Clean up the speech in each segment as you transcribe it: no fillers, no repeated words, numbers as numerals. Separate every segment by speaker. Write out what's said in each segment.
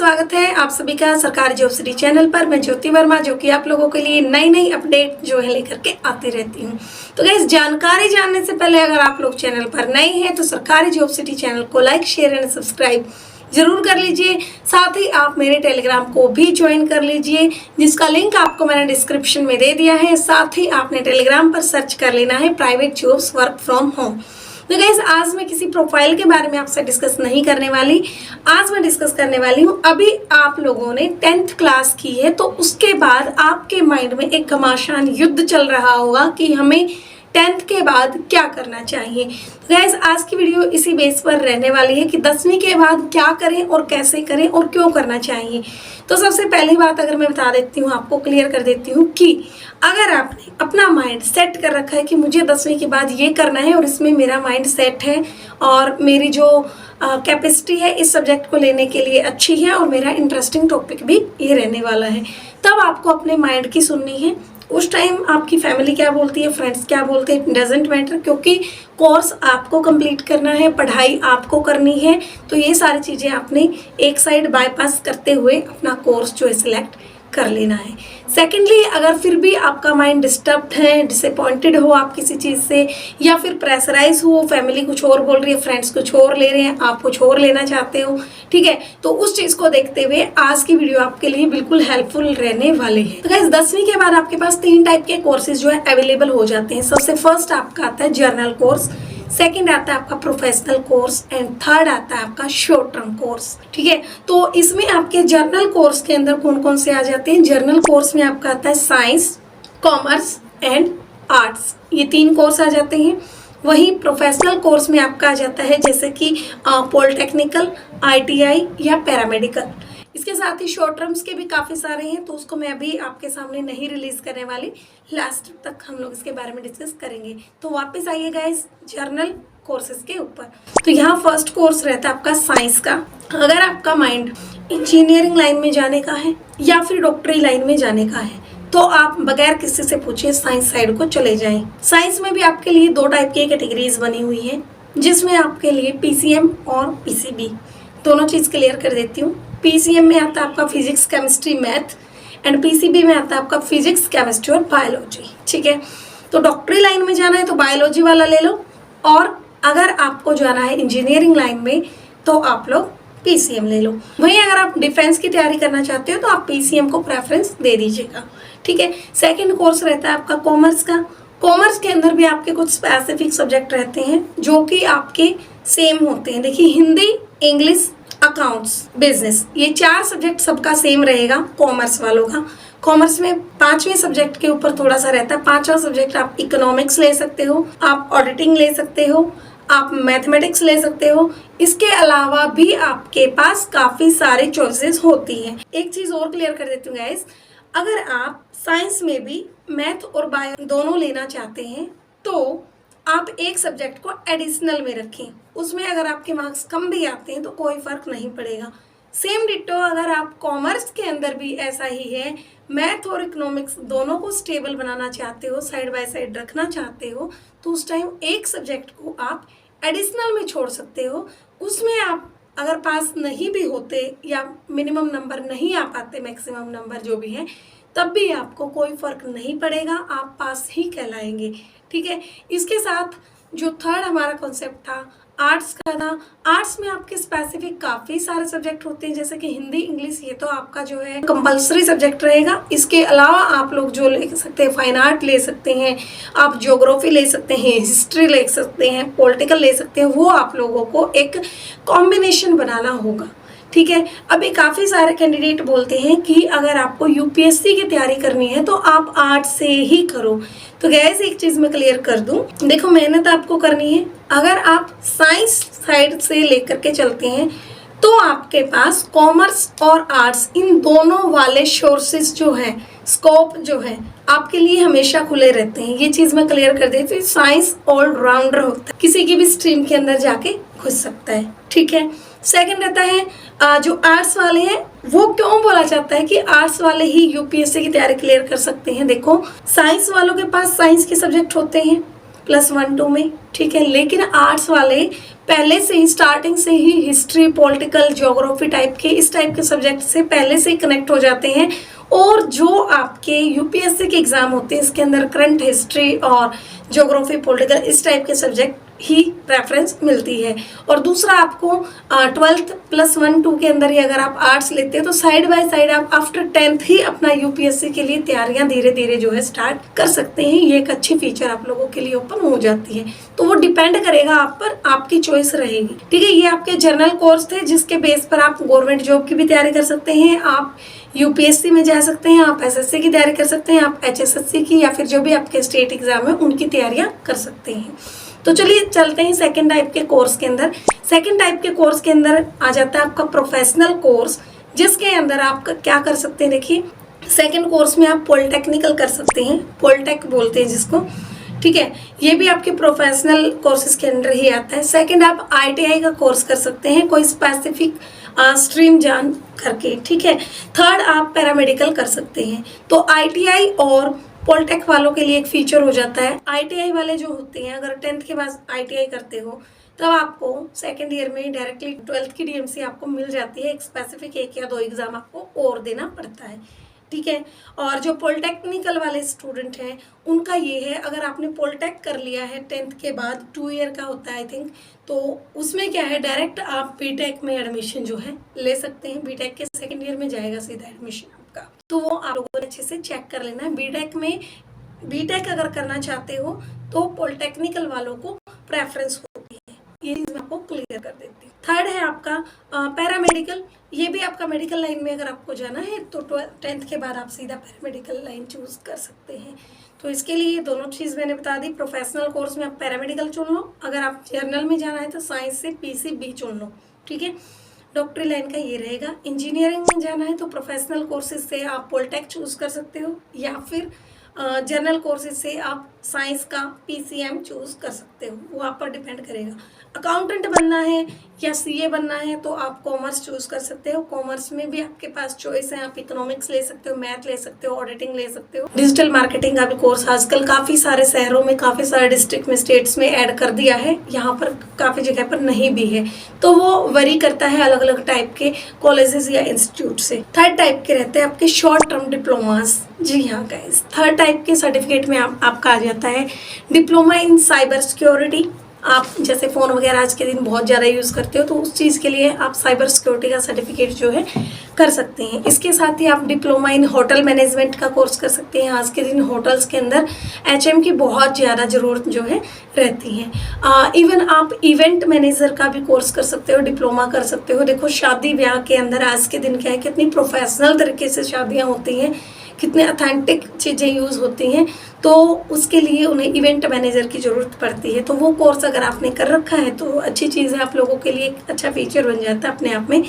Speaker 1: स्वागत है आप सभी का सरकारी जॉब सिटी चैनल पर। मैं ज्योति वर्मा जो कि आप लोगों के लिए नई नई अपडेट जो है लेकर के आती रहती हूँ। तो गाइस, जानकारी जानने से पहले अगर आप लोग चैनल पर नए हैं तो सरकारी जॉब सिटी चैनल को लाइक, शेयर एंड सब्सक्राइब जरूर कर लीजिए। साथ ही आप मेरे टेलीग्राम को भी ज्वाइन कर लीजिए, जिसका लिंक आपको मैंने डिस्क्रिप्शन में दे दिया है। साथ ही आपने टेलीग्राम पर सर्च कर लेना है private jobs work from home. तो गाइस, आज मैं किसी प्रोफाइल के बारे में आपसे डिस्कस नहीं करने वाली। आज मैं डिस्कस करने वाली हूँ, अभी आप लोगों ने 10th क्लास की है तो उसके बाद आपके माइंड में एक घमासान युद्ध चल रहा होगा कि हमें 10th के बाद क्या करना चाहिए। तो गाइस, आज की वीडियो इसी बेस पर रहने वाली है कि 10वीं के बाद क्या करें और कैसे करें और क्यों करना चाहिए। तो सबसे पहली बात अगर मैं बता देती हूँ, आपको क्लियर कर देती हूँ कि अगर आपने अपना माइंड सेट कर रखा है कि मुझे 10वीं के बाद ये करना है और इसमें मेरा माइंड सेट है और मेरी जो कैपेसिटी है इस सब्जेक्ट को लेने के लिए अच्छी है और मेरा इंटरेस्टिंग टॉपिक भी ये रहने वाला है, तब आपको अपने माइंड की सुननी है। उस टाइम आपकी फैमिली क्या बोलती है, फ्रेंड्स क्या बोलते हैं, डजेंट मैटर, क्योंकि कोर्स आपको कंप्लीट करना है, पढ़ाई आपको करनी है। तो ये सारी चीज़ें आपने एक साइड बाईपास करते हुए अपना कोर्स जो है सिलेक्ट कर लेना है। सेकेंडली, अगर फिर भी आपका माइंड डिस्टर्ब्ड है, डिसअपॉइंटेड हो आप किसी चीज़ से, या फिर प्रेशराइज हो, फैमिली कुछ और बोल रही है, फ्रेंड्स कुछ और ले रहे हैं, आप कुछ और लेना चाहते हो, ठीक है, तो उस चीज़ को देखते हुए आज की वीडियो आपके लिए बिल्कुल हेल्पफुल रहने वाले हैं। तो गाइस, 10वीं के बाद आपके पास 3 टाइप के कोर्सेज जो है अवेलेबल हो जाते हैं। सबसे फर्स्ट आपका आता है जर्नल कोर्स, सेकंड आता है आपका प्रोफेशनल कोर्स एंड थर्ड आता है आपका शॉर्ट टर्म कोर्स, ठीक है। तो इसमें आपके जर्नल कोर्स के अंदर कौन कौन से आ जाते हैं? जर्नल कोर्स में आपका आता है साइंस, कॉमर्स एंड आर्ट्स, ये 3 कोर्स आ जाते हैं। वहीं प्रोफेशनल कोर्स में आपका आ जाता है जैसे कि पॉलिटेक्निकल, ITI या पैरामेडिकल। इसके साथ ही शॉर्ट टर्म्स के भी काफ़ी सारे हैं, तो उसको मैं अभी आपके सामने नहीं रिलीज करने वाली, लास्ट तक हम लोग इसके बारे में डिस्कस करेंगे। तो वापस आइए गाइस जर्नल कोर्सेज के ऊपर। तो यहाँ फर्स्ट कोर्स रहता है आपका साइंस का। अगर आपका माइंड इंजीनियरिंग लाइन में जाने का है या फिर डॉक्टरी लाइन में जाने का है तो आप बगैर किसी से पूछे साइंस साइड को चले जाएं। साइंस में भी आपके लिए 2 टाइप की कैटेगरीज बनी हुई है, जिसमें आपके लिए PCM और PCB दोनों चीज़ क्लियर कर देती हूँ। PCM में आता है आपका physics, chemistry, math and PCB में आता है आपका फिजिक्स, केमिस्ट्री और बायोलॉजी, ठीक है। तो डॉक्टरी लाइन में जाना है तो बायोलॉजी वाला ले लो, और अगर आपको जाना है इंजीनियरिंग लाइन में तो आप लोग PCM ले लो। वहीं अगर आप डिफेंस की तैयारी करना चाहते हो तो आप PCM को प्रेफरेंस दे दीजिएगा, ठीक है। सेकेंड कोर्स रहता है आपका कॉमर्स का। कॉमर्स के अंदर भी आपके कुछ स्पेसिफिक सब्जेक्ट रहते हैं जो कि आपके सेम होते हैं। देखिए, हिंदी, इंग्लिश, अकाउंट्स, बिजनेस, ये 4 सब्जेक्ट सबका सेम रहेगा कॉमर्स वालों का। कॉमर्स में 5वें सब्जेक्ट के ऊपर थोड़ा सा रहता है। 5वां सब्जेक्ट आप इकोनॉमिक्स ले सकते हो, आप ऑडिटिंग ले सकते हो, आप मैथमेटिक्स ले सकते हो। इसके अलावा भी आपके पास काफी सारे चॉइसेस होती हैं। एक चीज और क्लियर कर देती हूँ गाइस, अगर आप साइंस में भी मैथ और बायो दोनों लेना चाहते हैं तो आप एक सब्जेक्ट को एडिशनल में रखें। उसमें अगर आपके मार्क्स कम भी आते हैं तो कोई फर्क नहीं पड़ेगा। सेम डिट्टो अगर आप कॉमर्स के अंदर भी ऐसा ही है, मैथ और इकोनॉमिक्स दोनों को स्टेबल बनाना चाहते हो, साइड बाय साइड रखना चाहते हो, तो उस टाइम एक सब्जेक्ट को आप एडिशनल में छोड़ सकते हो। उसमें आप अगर पास नहीं भी होते या मिनिमम नंबर नहीं आ पाते, मैक्सिमम नंबर जो भी है, तब भी आपको कोई फर्क नहीं पड़ेगा, आप पास ही कहलाएंगे, ठीक है। इसके साथ जो थर्ड हमारा कॉन्सेप्ट था आर्ट्स का था। आर्ट्स में आपके स्पेसिफिक काफ़ी सारे सब्जेक्ट होते हैं, जैसे कि हिंदी, इंग्लिश, ये तो आपका जो है कंपलसरी सब्जेक्ट रहेगा। इसके अलावा आप लोग जो ले सकते हैं, फाइन आर्ट ले सकते हैं, आप ज्योग्राफी ले सकते हैं, हिस्ट्री ले सकते हैं, पॉलिटिकल ले सकते हैं, वो आप लोगों को एक कॉम्बिनेशन बनाना होगा, ठीक है। अभी काफ़ी सारे कैंडिडेट बोलते हैं कि अगर आपको UPSC की तैयारी करनी है तो आप आर्ट से ही करो। तो गैस, एक चीज़ मैं क्लियर कर दूं, देखो मेहनत आपको करनी है। अगर आप साइंस साइड से लेकर के चलते हैं तो आपके पास कॉमर्स और आर्ट्स इन दोनों वाले सोर्सेज जो हैं, स्कोप जो है आपके लिए हमेशा खुले रहते हैं। ये चीज़ मैं क्लियर कर देती हूँ। साइंस ऑलराउंडर होता है, किसी की भी स्ट्रीम के अंदर जाके घुस सकता है, ठीक है। सेकंड रहता है जो आर्ट्स वाले हैं, वो क्यों बोला जाता है कि आर्ट्स वाले ही UPSC की तैयारी क्लियर कर सकते हैं? देखो, साइंस वालों के पास साइंस के सब्जेक्ट होते हैं, +1-2 में, ठीक है। लेकिन आर्ट्स वाले पहले से ही स्टार्टिंग से ही हिस्ट्री, पॉलिटिकल, ज्योग्राफी टाइप के इस टाइप के सब्जेक्ट से पहले से ही कनेक्ट हो जाते हैं। और जो आपके यूपीएससी के एग्जाम होते हैं इसके अंदर करंट हिस्ट्री और ज्योग्राफी, पॉलिटिकल इस टाइप के सब्जेक्ट ही प्रेफरेंस मिलती है। और दूसरा आपको 12th +1-2 के अंदर ही अगर आप आर्ट्स लेते हैं तो साइड बाय साइड आप आफ्टर 10th ही अपना यूपीएससी के लिए तैयारियां धीरे धीरे जो है स्टार्ट कर सकते हैं। ये एक अच्छी फीचर आप लोगों के लिए ओपन हो जाती है। तो वो डिपेंड करेगा आप पर, आपकी चॉइस रहेगी, ठीक है। ये आपके जनरल कोर्स थे जिसके बेस पर आप गवर्नमेंट जॉब की भी तैयारी कर सकते हैं, आप यूपीएससी में जा सकते हैं, आप एसएससी की तैयारी कर सकते हैं, आप एचएसएससी की या फिर जो भी आपके स्टेट एग्जाम है उनकी तैयारियां कर सकते हैं। तो चलिए चलते हैं सेकंड टाइप के कोर्स के अंदर। सेकंड टाइप के कोर्स के अंदर आ जाता है आपका प्रोफेशनल कोर्स, जिसके अंदर आप क्या कर सकते हैं। देखिए सेकंड कोर्स में आप पॉलिटेक्निकल कर सकते हैं, पॉलिटेक बोलते हैं जिसको, ठीक है। ये भी आपके प्रोफेशनल कोर्सेज के अंदर ही आता है। सेकंड आप आईटीआई का कोर्स कर सकते हैं, कोई स्पेसिफिक स्ट्रीम जान करके, ठीक है। थर्ड आप पैरामेडिकल कर सकते हैं। तो आईटीआई और पॉलिटेक वालों के लिए एक फीचर हो जाता है, आईटीआई वाले जो होते हैं अगर 10th के बाद आईटीआई करते हो तब आपको सेकंड ईयर में डायरेक्टली 12th की डीएमसी आपको मिल जाती है। एक स्पेसिफिक 1 या 2 एग्जाम आपको और देना पड़ता है, ठीक है। और जो पॉलिटेक्निकल वाले स्टूडेंट हैं उनका ये है, अगर आपने पॉलिटेक कर लिया है 10th के बाद 2 ईयर का होता है आई थिंक, तो उसमें क्या है डायरेक्ट आप बीटेक में एडमिशन जो है ले सकते हैं। बीटेक के सेकंड ईयर में जाएगा सीधा एडमिशन आपका, तो वो आप लोगों ने अच्छे से चेक कर लेना है। बीटेक में बीटेक अगर करना चाहते हो तो पॉलिटेक्निकल वालों को प्रेफरेंस होती है, ये चीज मैं आपको क्लियर कर देती हूँ। थर्ड है आपका पैरामेडिकल। ये भी आपका मेडिकल लाइन में अगर आपको जाना है तो 10th के बाद आप सीधा पैरामेडिकल लाइन चूज कर सकते हैं। तो इसके लिए दोनों चीज़ मैंने बता दी। प्रोफेशनल कोर्स में आप पैरामेडिकल चुन लो, अगर आप जर्नल में जाना है तो साइंस से पीसीबी चुन लो, ठीक है। डॉक्टरी लाइन का ये रहेगा। इंजीनियरिंग में जाना है तो प्रोफेशनल कोर्सेज से आप पॉलिटेक चूज कर सकते हो या फिर जनरल कोर्सेज से आप साइंस का पीसीएम चूज कर सकते हो, वो आप पर डिपेंड करेगा। अकाउंटेंट बनना है या सीए बनना है तो आप कॉमर्स चूज कर सकते हो। कॉमर्स में भी आपके पास चॉइस है, आप इकोनॉमिक्स ले सकते हो, मैथ ले सकते हो, ऑडिटिंग ले सकते हो। डिजिटल मार्केटिंग का भी कोर्स आजकल काफ़ी सारे शहरों में, काफ़ी सारे डिस्ट्रिक्ट में, स्टेट्स में ऐड कर दिया है, यहाँ पर काफ़ी जगह पर नहीं भी है, तो वो वरी करता है अलग अलग टाइप के कॉलेजेस या इंस्टीट्यूट से। थर्ड टाइप के रहते हैं आपके शॉर्ट टर्म डिप्लोमास। जी हाँ गाइस, थर्ड टाइप के सर्टिफिकेट में आपका आ जाता है डिप्लोमा इन साइबर सिक्योरिटी। आप जैसे फ़ोन वगैरह आज के दिन बहुत ज़्यादा यूज़ करते हो तो उस चीज़ के लिए आप साइबर सिक्योरिटी का सर्टिफिकेट जो है कर सकते हैं। इसके साथ ही आप डिप्लोमा इन होटल मैनेजमेंट का कोर्स कर सकते हैं। आज के दिन होटल्स के अंदर एचएम की बहुत ज़्यादा ज़रूरत जो है रहती है। इवन आप इवेंट मैनेजर का भी कोर्स कर सकते हो, डिप्लोमा कर सकते हो। देखो शादी ब्याह के अंदर आज के दिन क्या है, कितनी प्रोफेशनल तरीके से शादियाँ होती हैं, कितने ऑथेंटिक चीज़ें यूज़ होती हैं, तो उसके लिए उन्हें इवेंट मैनेजर की ज़रूरत पड़ती है। तो वो कोर्स अगर आपने कर रखा है तो अच्छी चीज़ है, आप लोगों के लिए एक अच्छा फीचर बन जाता है अपने आप में।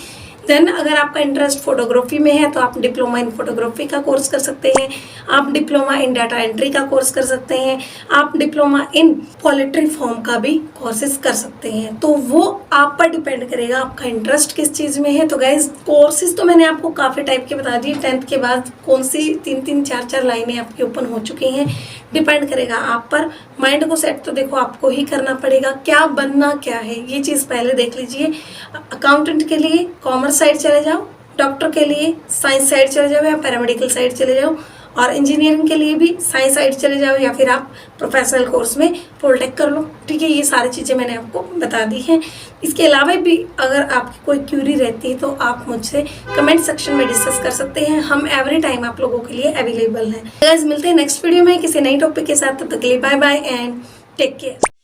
Speaker 1: देन अगर आपका इंटरेस्ट फोटोग्राफी में है तो आप डिप्लोमा इन फोटोग्राफी का कोर्स कर सकते हैं, आप डिप्लोमा इन डाटा एंट्री का कोर्स कर सकते हैं, आप डिप्लोमा इन पोल्ट्री फार्म का भी कोर्सेज कर सकते हैं। तो वो आप पर डिपेंड करेगा आपका इंटरेस्ट किस चीज़ में है। तो गाइज कोर्सेज तो मैंने आपको काफ़ी टाइप के बता दिए। 10th के बाद कौन सी 3-3, 4-4 लाइनें आपकी ओपन हो चुकी हैं, डिपेंड करेगा आप पर। माइंड को सेट तो देखो आपको ही करना पड़ेगा, क्या बनना क्या है ये चीज़ पहले देख लीजिए। अकाउंटेंट के लिए कॉमर्स साइड चले जाओ, डॉक्टर के लिए साइंस साइड चले जाओ या पैरामेडिकल साइड चले जाओ, और इंजीनियरिंग के लिए भी साइंस साइड चले जाओ या फिर आप प्रोफेशनल कोर्स में पॉलिटेक कर लो, ठीक है। ये सारी चीज़ें मैंने आपको बता दी हैं। इसके अलावा भी अगर आपकी कोई क्यूरी रहती है तो आप मुझसे कमेंट सेक्शन में डिस्कस कर सकते हैं, हम एवरी टाइम आप लोगों के लिए अवेलेबल हैं। गाइस मिलते हैं नेक्स्ट वीडियो में किसी नई टॉपिक के साथ, तब तक के लिए bye bye and take care.